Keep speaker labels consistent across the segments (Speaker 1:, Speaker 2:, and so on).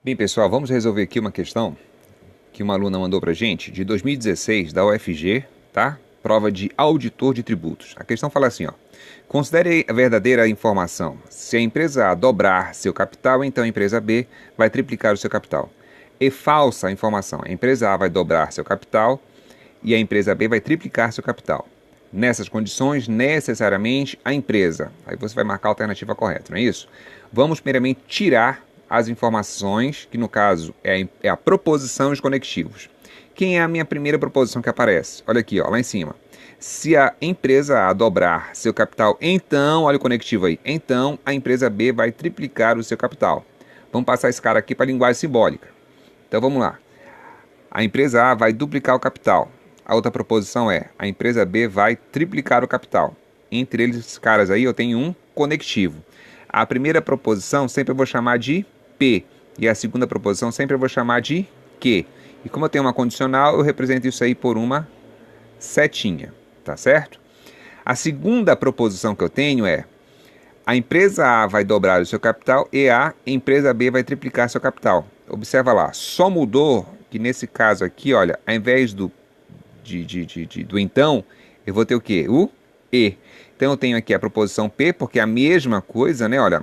Speaker 1: Bem, pessoal, vamos resolver aqui uma questão que uma aluna mandou para gente, de 2016, da UFG, tá? Prova de auditor de tributos. A questão fala assim, ó. Considere a verdadeira informação. Se a empresa A dobrar seu capital, então a empresa B vai triplicar o seu capital. E falsa a informação. A empresa A vai dobrar seu capital e a empresa B vai triplicar seu capital. Nessas condições, necessariamente, a empresa... Aí você vai marcar a alternativa correta, não é isso? Vamos primeiramente tirar as informações, que no caso é a proposição e os conectivos. Quem é a minha primeira proposição que aparece? Olha aqui, ó, lá em cima. Se a empresa A dobrar seu capital, então, olha o conectivo aí, então a empresa B vai triplicar o seu capital. Vamos passar esse cara aqui para a linguagem simbólica. Então vamos lá. A empresa A vai duplicar o capital. A outra proposição é, a empresa B vai triplicar o capital. Entre eles, esses caras aí, eu tenho um conectivo. A primeira proposição sempre eu vou chamar de P. E a segunda proposição sempre eu vou chamar de Q. E como eu tenho uma condicional, eu represento isso aí por uma setinha. Tá certo? A segunda proposição que eu tenho é, a empresa A vai dobrar o seu capital e a empresa B vai triplicar seu capital. Observa lá, só mudou que nesse caso aqui, olha, ao invés do então, eu vou ter o quê? O E. Então eu tenho aqui a proposição P, porque é a mesma coisa, né? Olha,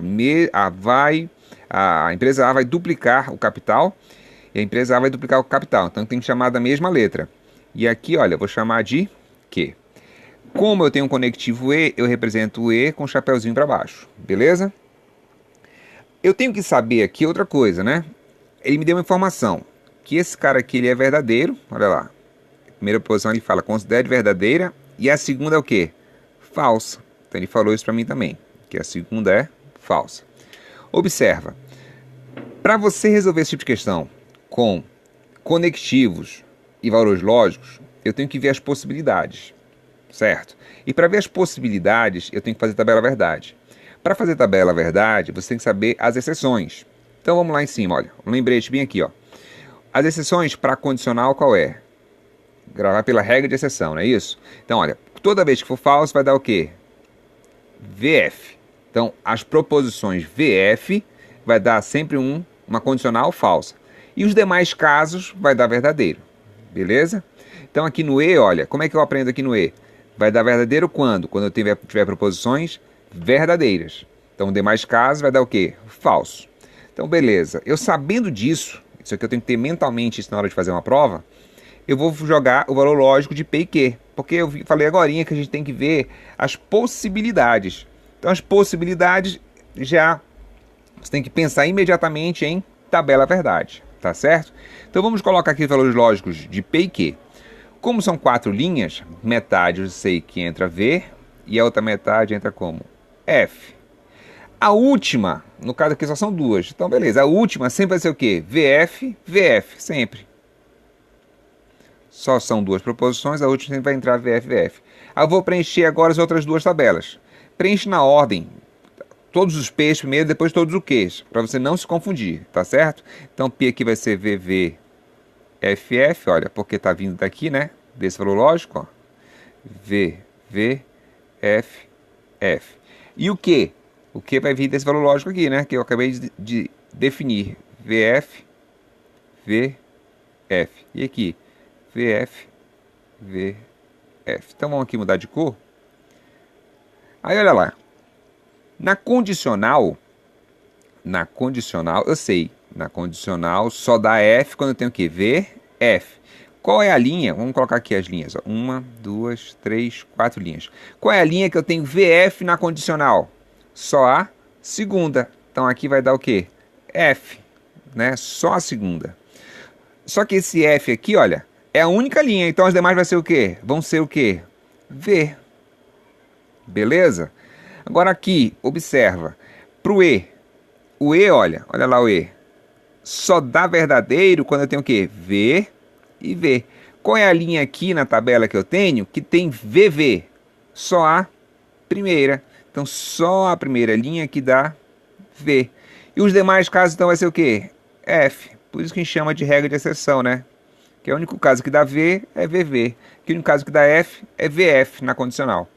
Speaker 1: a empresa A vai duplicar o capital e a empresa A vai duplicar o capital. Então tem que chamar da mesma letra. E aqui, olha, eu vou chamar de Q. Como eu tenho um conectivo E, eu represento o E com o chapeuzinho para baixo. Beleza? Eu tenho que saber aqui outra coisa, né? Ele me deu uma informação, que esse cara aqui ele é verdadeiro, olha lá. Primeira posição ele fala, considere verdadeira, e a segunda é o quê? Falsa. Então ele falou isso para mim também, que a segunda é falsa. Observa, para você resolver esse tipo de questão com conectivos e valores lógicos, eu tenho que ver as possibilidades, certo? E para ver as possibilidades, eu tenho que fazer tabela verdade. Para fazer tabela verdade, você tem que saber as exceções. Então vamos lá em cima, olha, um lembrete bem aqui, ó. As exceções para condicional qual é? Gravar pela regra de exceção, não é isso? Então, olha, toda vez que for falso vai dar o quê? VF. Então, as proposições VF vai dar sempre uma condicional falsa. E os demais casos vai dar verdadeiro. Beleza? Então, aqui no E, olha, como é que eu aprendo aqui no E? Vai dar verdadeiro quando? Quando eu tiver proposições verdadeiras. Então, os demais casos vai dar o quê? Falso. Então, beleza. Eu sabendo disso, isso aqui eu tenho que ter mentalmente isso na hora de fazer uma prova, eu vou jogar o valor lógico de P e Q, porque eu falei agorinha que a gente tem que ver as possibilidades. Então as possibilidades já você tem que pensar imediatamente em tabela verdade, tá certo? Então vamos colocar aqui os valores lógicos de P e Q. Como são 4 linhas, metade eu sei que entra V e a outra metade entra como? F. A última, no caso aqui só são 2, então beleza, a última sempre vai ser o quê? VF, VF, sempre. Só são 2 proposições, a última sempre vai entrar VF, VF. Eu vou preencher agora as outras 2 tabelas. Preenche na ordem, todos os P's primeiro, depois todos os Q's, para você não se confundir, tá certo? Então P aqui vai ser VV, FF, olha, porque tá vindo daqui, né? Desse valor lógico, ó. VV, F, F. E o Q? O Q vai vir desse valor lógico aqui, né? Que eu acabei de definir. VF, VF. E aqui? VF, VF. Então vamos aqui mudar de cor. Aí olha lá. Na condicional, eu sei. Na condicional só dá F quando eu tenho o quê? VF. Qual é a linha? Vamos colocar aqui as linhas. 1, 2, 3, 4 linhas. Qual é a linha que eu tenho VF na condicional? Só a segunda. Então aqui vai dar o quê? F, né? Só a segunda. Só que esse F aqui, olha, é a única linha, então as demais vai ser o quê? Vão ser o quê? V. Beleza? Agora aqui, observa. Para o E, olha lá o E. Só dá verdadeiro quando eu tenho o quê? V e V. Qual é a linha aqui na tabela que eu tenho que tem VV? Só a primeira. Então só a primeira linha que dá V. E os demais casos então vai ser o quê? F. Por isso que a gente chama de regra de exceção, né? Que é o único caso que dá V é VV, que o único caso que dá F é VF na condicional.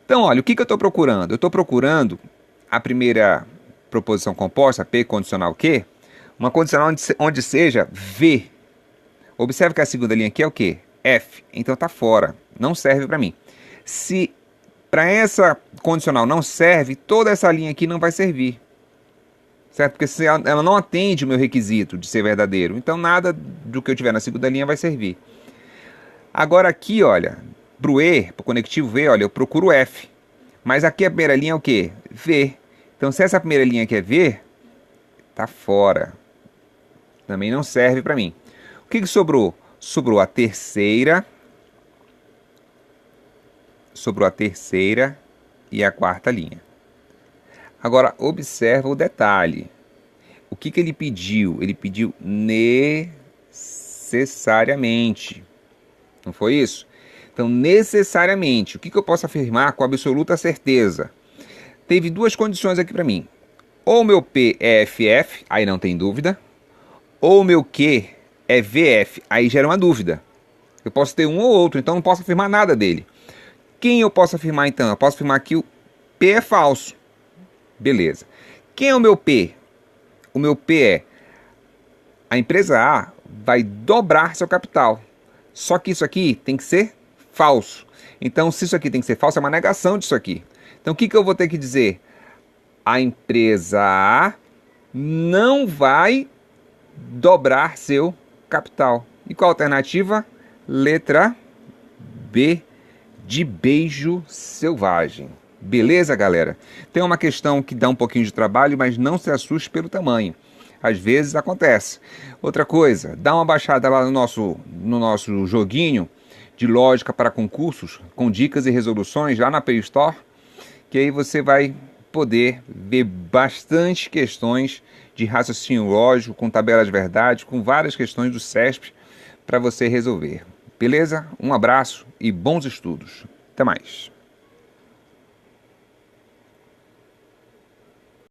Speaker 1: Então, olha, o que eu estou procurando? Eu estou procurando a primeira proposição composta, P condicional Q, Uma condicional onde seja V. Observe que a segunda linha aqui é o quê? F. Então está fora. Não serve para mim. Se para essa condicional não serve, toda essa linha aqui não vai servir. Certo? Porque se ela não atende o meu requisito de ser verdadeiro, então nada do que eu tiver na segunda linha vai servir. Agora aqui, olha, para o E, para o conectivo V, olha, eu procuro F. Mas aqui a primeira linha é o quê? V. Então se essa primeira linha aqui é V, tá fora. Também não serve para mim. O que sobrou? Sobrou a terceira. Sobrou a terceira e a quarta linha. Agora, observa o detalhe. O que ele pediu? Ele pediu necessariamente. Não foi isso? Então, necessariamente, o que eu posso afirmar com absoluta certeza? Teve duas condições aqui para mim. Ou meu P é FF, aí não tem dúvida. Ou meu Q é VF, aí gera uma dúvida. Eu posso ter um ou outro, então não posso afirmar nada dele. Quem eu posso afirmar então? Eu posso afirmar que o P é falso. Beleza. Quem é o meu P? O meu P é a empresa A vai dobrar seu capital. Só que isso aqui tem que ser falso. Então, se isso aqui tem que ser falso, é uma negação disso aqui. Então, o que eu vou ter que dizer? A empresa A não vai dobrar seu capital. E qual a alternativa? Letra B, de beijo selvagem. Beleza, galera? Tem uma questão que dá um pouquinho de trabalho, mas não se assuste pelo tamanho. Às vezes acontece. Outra coisa, dá uma baixada lá no nosso joguinho de lógica para concursos, com dicas e resoluções lá na Play Store, que aí você vai poder ver bastante questões de raciocínio lógico, com tabela de verdade, com várias questões do CESP para você resolver. Beleza? Um abraço e bons estudos. Até mais.